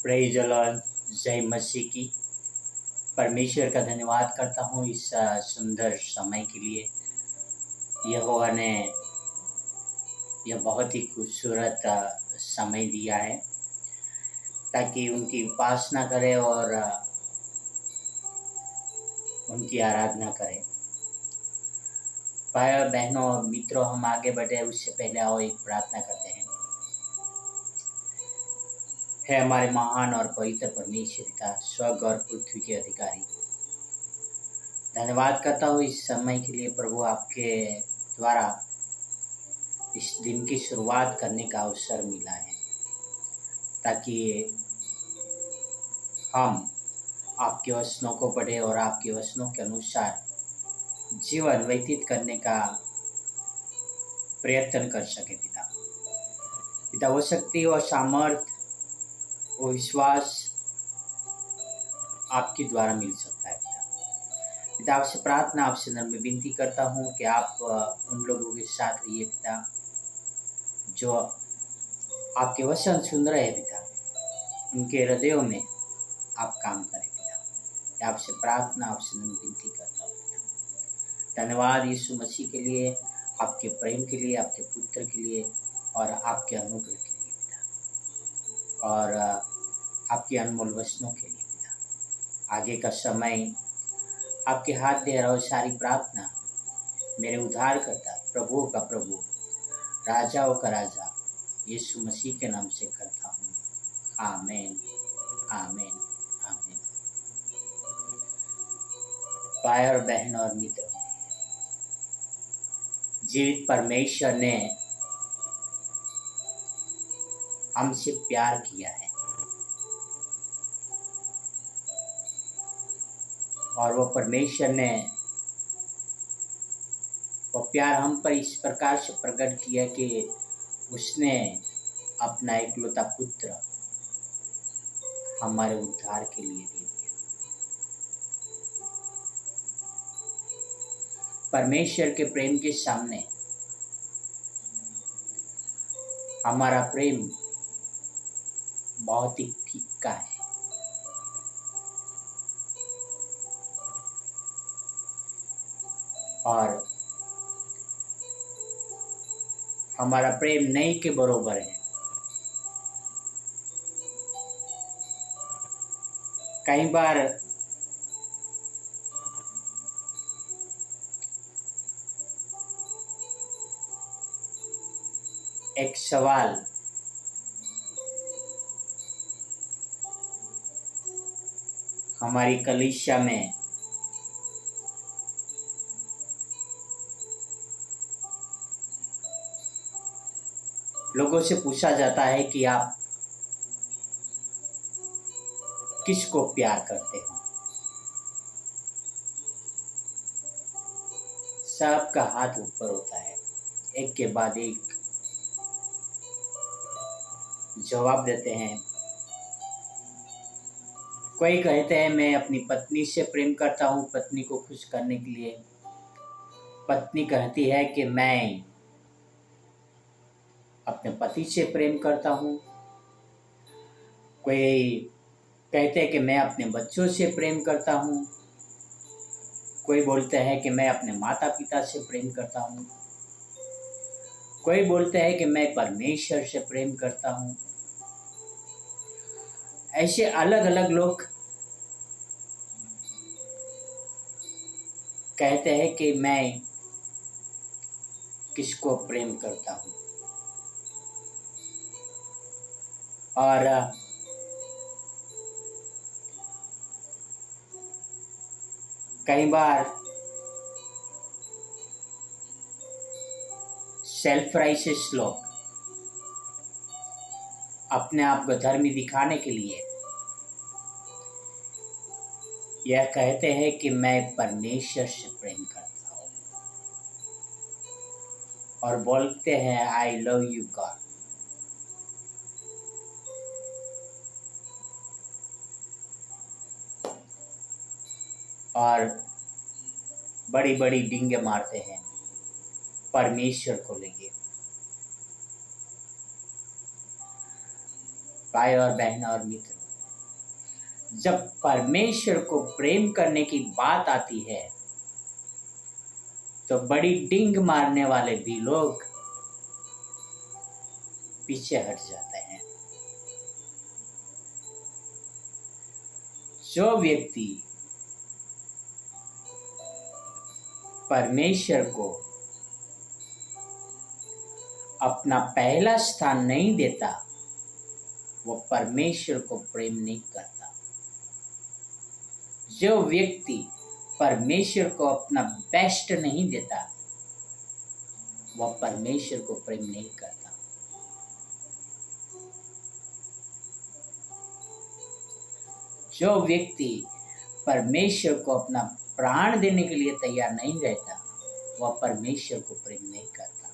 Praise the Lord. जय मसीह की। परमेश्वर का धन्यवाद करता हूँ इस सुंदर समय के लिए। यहोवा ने यह बहुत ही खूबसूरत समय दिया है ताकि उनकी उपासना करें और उनकी आराधना करें। भाई और बहनों और मित्रों, हम आगे बढ़े उससे पहले आओ एक प्रार्थना करते हैं। है हमारे महान और पवित्र परमेश्वर पिता, स्वर्ग और पृथ्वी के अधिकारी, धन्यवाद करता हूँ इस समय के लिए प्रभु। आपके द्वारा इस दिन की शुरुआत करने का अवसर मिला है ताकि हम आपके वचनों को पढ़े और आपके वचनों के अनुसार जीवन व्यतीत करने का प्रयत्न कर सके। पिता वो शक्ति और सामर्थ, वो विश्वास आपके द्वारा मिल सकता है। पिता आपसे प्रार्थना, आपसे नम्र विनती करता हूँ कि आप उन लोगों के साथ रहिए पिता जो आपके वचन सुन रहे हैं पिता, उनके हृदयों में आप काम करें पिता। आपसे प्रार्थना, आपसे नम्र विनती करता हूँ पिता। धन्यवाद यीशु मसीह के लिए, आपके प्रेम के लिए, आपके पुत्र के लिए और आपके अनुग्रह के लिए पिता, और आपके अनमोल वचनों के लिए पिता। आगे का समय आपके हाथ दे रहा हूँ। सारी प्रार्थना मेरे उद्धार करता, प्रभुओं का प्रभु, राजाओं का राजा यीशु मसीह के नाम से करता हूँ। आमीन, आमीन, आमीन। भाई और बहन और मित्र, जीवित परमेश्वर ने हमसे प्यार किया है और वो परमेश्वर ने वो प्यार हम पर इस प्रकार से प्रकट किया कि उसने अपना इकलौता पुत्र हमारे उद्धार के लिए दे दिया। परमेश्वर के प्रेम के सामने हमारा प्रेम बहुत ही फीका है। और हमारा प्रेम नहीं के बरोबर है। कई बार एक सवाल हमारी कलीसिया में लोगों से पूछा जाता है कि आप किसको प्यार करते हो। सबका हाथ ऊपर होता है, एक के बाद एक जवाब देते हैं। कोई कहते हैं मैं अपनी पत्नी से प्रेम करता हूँ, पत्नी को खुश करने के लिए। पत्नी कहती है कि मैं अपने पति से प्रेम करता हूँ। कोई कहते हैं कि मैं अपने बच्चों से प्रेम करता हूँ। कोई बोलते हैं कि मैं अपने माता पिता से प्रेम करता हूँ। कोई बोलते हैं कि मैं परमेश्वर से प्रेम करता हूँ। ऐसे अलग अलग लोग कहते हैं कि मैं किसको प्रेम करता हूँ। और कई बार सेल्फ राइशियस लोग अपने आप को धर्मी दिखाने के लिए यह कहते हैं कि मैं परमेश्वर से प्रेम करता हूँ और बोलते हैं आई लव यू गॉड। और बड़ी बड़ी डींगे मारते हैं परमेश्वर को लेके। भाई और बहन और मित्र, जब परमेश्वर को प्रेम करने की बात आती है तो बड़ी डिंग मारने वाले भी लोग पीछे हट जाते हैं। जो व्यक्ति परमेश्वर को अपना पहला स्थान नहीं देता, वो परमेश्वर को प्रेम नहीं करता। जो व्यक्ति परमेश्वर को अपना बेस्ट नहीं देता, वह परमेश्वर को प्रेम नहीं करता। जो व्यक्ति परमेश्वर को अपना प्राण देने के लिए तैयार नहीं रहता, वह परमेश्वर को प्रेम नहीं करता।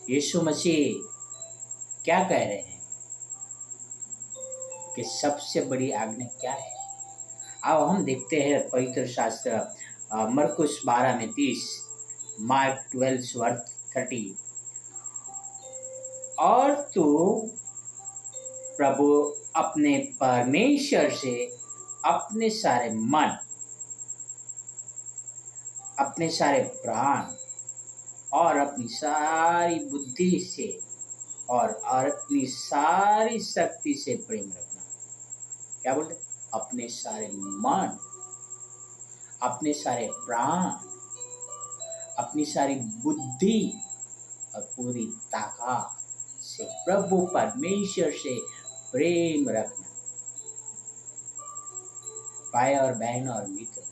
यीशु मसीह क्या कह रहे हैं कि सबसे बड़ी आज्ञा क्या है? अब हम देखते हैं पवित्र शास्त्र मरकुस 12:30, मार्क 12:30। और तू प्रभु अपने परमेश्वर से अपने सारे मन, अपने सारे प्राण और अपनी सारी बुद्धि से और अपनी सारी शक्ति से प्रेम रखना। क्या बोलते? अपने सारे मन, अपने सारे प्राण, अपनी सारी बुद्धि और पूरी ताकत से प्रभु परमेश्वर से प्रेम रखना। भाई और बहन और मित्र,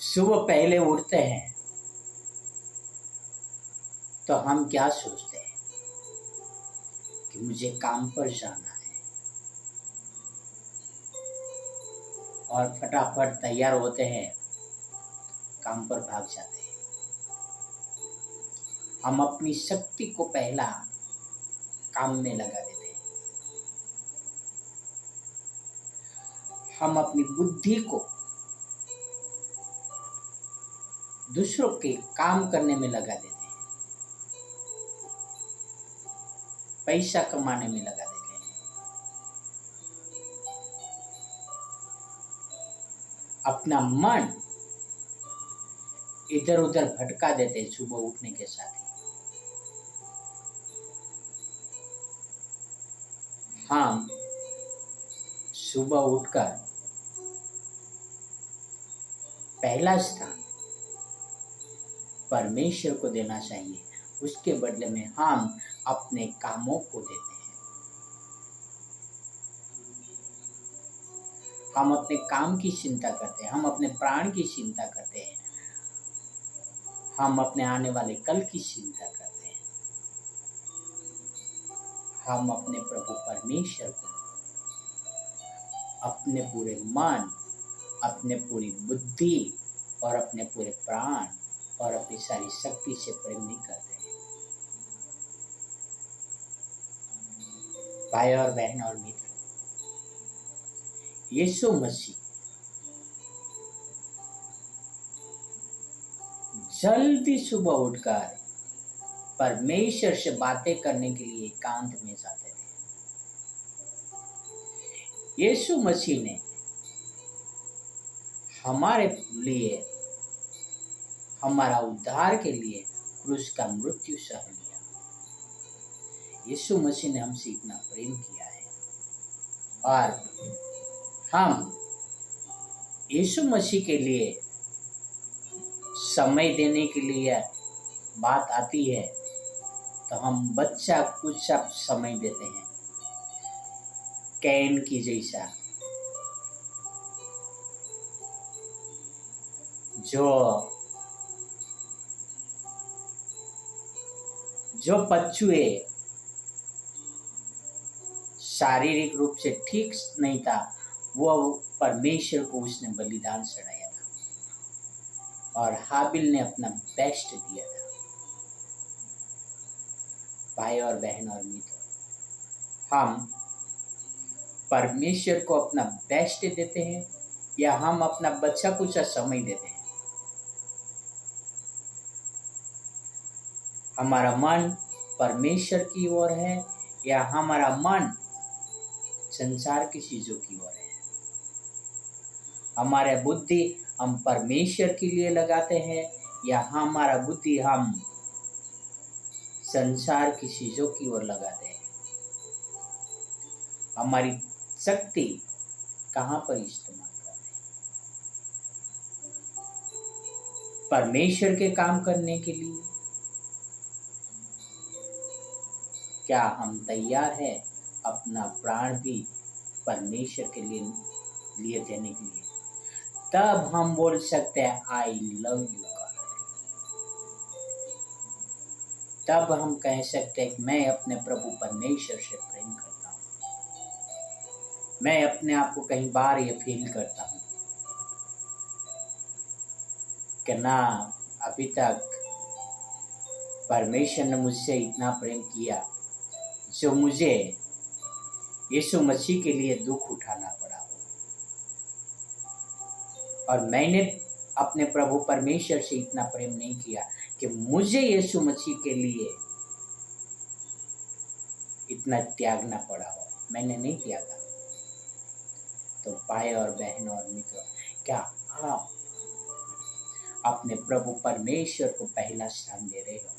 सुबह पहले उठते हैं तो हम क्या सोचते हैं कि मुझे काम पर जाना है, और फटाफट तैयार होते हैं, काम पर भाग जाते हैं। हम अपनी शक्ति को पहला काम में लगा देते हैं। हम अपनी बुद्धि को दूसरों के काम करने में लगा देते हैं, पैसा कमाने में लगा देते हैं। अपना मन इधर उधर भटका देते हैं सुबह उठने के साथ ही। हम सुबह उठकर पहला स्थान परमेश्वर को देना चाहिए, उसके बदले में हम अपने कामों को देते हैं। हम अपने काम की चिंता करते हैं, हम अपने प्राण की चिंता करते हैं, हम अपने आने वाले कल की चिंता करते हैं। हम अपने प्रभु परमेश्वर को अपने पूरे मन, अपने पूरी बुद्धि और अपने पूरे प्राण और अपनी सारी शक्ति से प्रेम नहीं करते हैं। भाई और बहन और मित्र, यीशु मसीह जल्दी सुबह उठकर परमेश्वर से बातें करने के लिए एकांत में जाते थे। यीशु मसीह ने हमारे लिए, हमारा उद्धार के लिए क्रूस का मृत्यु सह लिया। यीशु मसीह ने हमसे इतना प्रेम किया है, और हम यीशु मसीह के लिए समय देने के लिए बात आती है तो हम बच्चा कुछ समय देते हैं, कैन की जैसा, जो पछुए शारीरिक रूप से ठीक नहीं था, वो परमेश्वर को उसने बलिदान चढ़ाया था, और हाबिल ने अपना बेस्ट दिया था। भाई और बहन और मित्र, हम परमेश्वर को अपना बेस्ट देते हैं या हम अपना बच्चा कुछ समय देते हैं? हमारा मन परमेश्वर की ओर है या हमारा मन संसार की चीजों की ओर है। हमारा बुद्धि हम परमेश्वर के लिए लगाते हैं या हमारा बुद्धि हम संसार की चीजों की ओर लगाते हैं। हमारी शक्ति कहाँ पर इस्तेमाल करते हैं? परमेश्वर के काम करने के लिए क्या हम तैयार हैं अपना प्राण भी परमेश्वर के लिए देने के लिए? तब हम बोल सकते हैं आई लव यू गॉड। तब हम कह सकते हैं कि मैं अपने प्रभु परमेश्वर से प्रेम करता हूँ। मैं अपने आप को कई बार ये फील करता हूँ कि ना अभी तक परमेश्वर ने मुझसे इतना प्रेम किया जो मुझे यीशु मसीह के लिए दुख उठाना पड़ा हो, और मैंने अपने प्रभु परमेश्वर से इतना प्रेम नहीं किया कि मुझे यीशु मसीह के लिए इतना त्यागना पड़ा हो। मैंने नहीं त्यागा। तो भाई और बहन और मित्रों, क्या आप अपने प्रभु परमेश्वर को पहला स्थान दे रहे हो?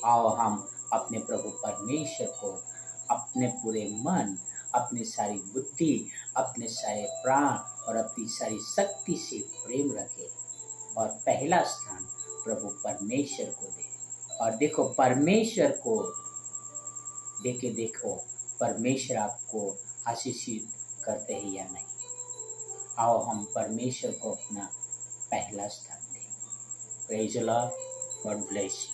आओ हम अपने प्रभु परमेश्वर को अपने पूरे मन, अपनी सारी बुद्धि, अपने सारे प्राण और अपनी सारी शक्ति से प्रेम रखें और पहला स्थान प्रभु परमेश्वर को दे। और देखो परमेश्वर को देके देखो परमेश्वर आपको आशीषित करते हैं या नहीं। आओ हम परमेश्वर को अपना पहला स्थान दें। Praise the Lord. God bless you.